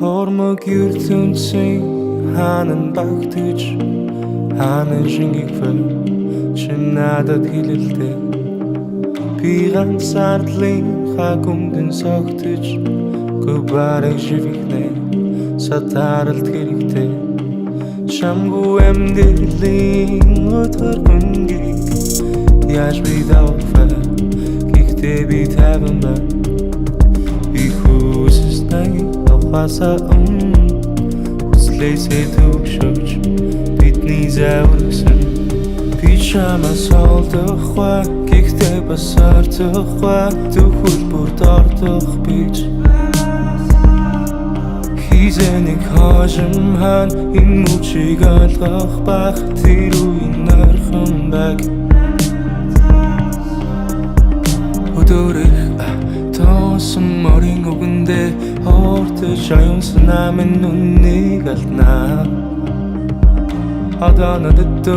Хормог ертөнцийн хаанан багтаж хаанан шингэхвэ чи надад хэлэлдэ би ганцаардлын хагумдэн согтож гүбарыг живихнэ сатаралт хэрэгтэй чамгүй амьдралын өдөр гүнгийг яаж би давхвэ гэхдээ би таван байна би хүсснэг авахасаа хүслээсээ төгшөж бидний заврагсан би чамаас олдохва гэхдээ бас ортохва төгөл бүрд ордох бич Хизэнийг хожим хан энэ мөчийг ойлгох бах тэр үеийн орхон баг өдөрөх тоосон морин өгөндөө хортож аюунсан амин нүнийг алднаа одоо надад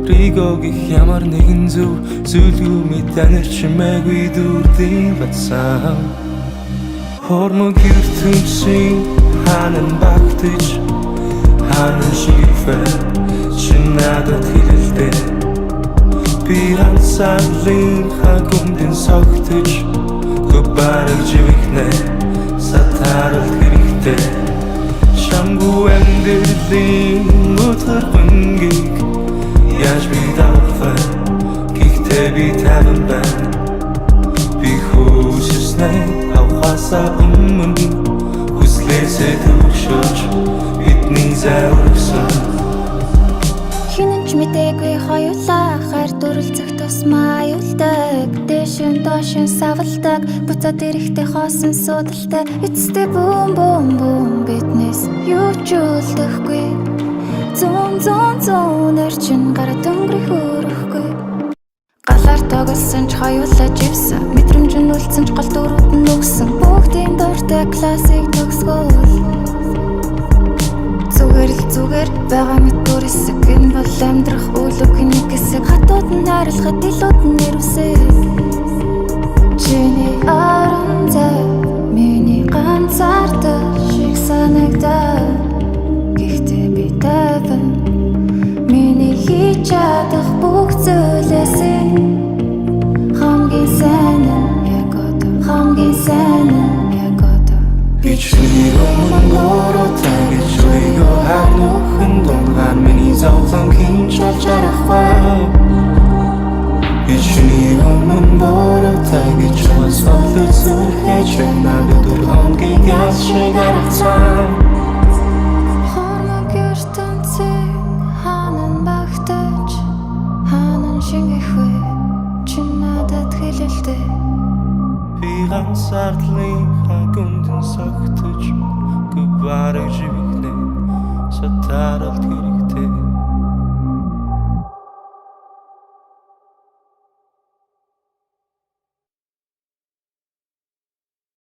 ригог их ямар нэгэн зүйлгүй мэдэнэр чимээгүй дүрдийн бацаа хормог ертөнцийн хаанан багтаж хаанан шигвэ чи надад хэлэлдэ би ганцаардлын хагумдэн согтож гүбарыг живихнэ сатаралт хэрэгтэй чамгүй амьдралын өдөр гүнгийг яаж би давхвэ гэхдээ би таван байна би хүсснээ авахасаа хүслээсээ төгшөж бидний заврагсан хинэн ч мэдээгүй хоёулаа хайр дүрлцэх тусмаа аюулдаг дэшин дошин савлдаг буцаад ирэхдээ хоосон судалтай эцэстээ бүүм бүүм бүүм биднээс юу ч үлдэхгүй зүүн эрчин гараа дөнгөрөх өрөхгүй галаар тоглосон ч хоёулаа живсэн мэдрэмж нь үлдсэн ч гол дөрүүд нь өгсөн бүгдийн дуртай классик төгсгөл зүгээр байгаа мэдгүй хэсэг энэ бол амьдрах үйл өгний нэг хэсэг хатууд нь хайрлахад илүүд нь нэрвсээ чиний аран зай миний ганцаардаг шиг санагдаа гэхдээ би таван миний хийж чадах бүх зүйлээс хамгийн сайн нь яг одоо би чиний өмнө гэж үеиго ханухан дунган миний зовлон хинч чарахва би чиний өмнө гэж сонсоод зүрхэж надад дөрхонгийн яс шиг арцсан хормог ертөнцийн хаанан багтаж хаанан шингэхвэ чи надад хэлэлдэ би ганцаардлын хагумдэн согтож гүбарыг живихнэ сатаралт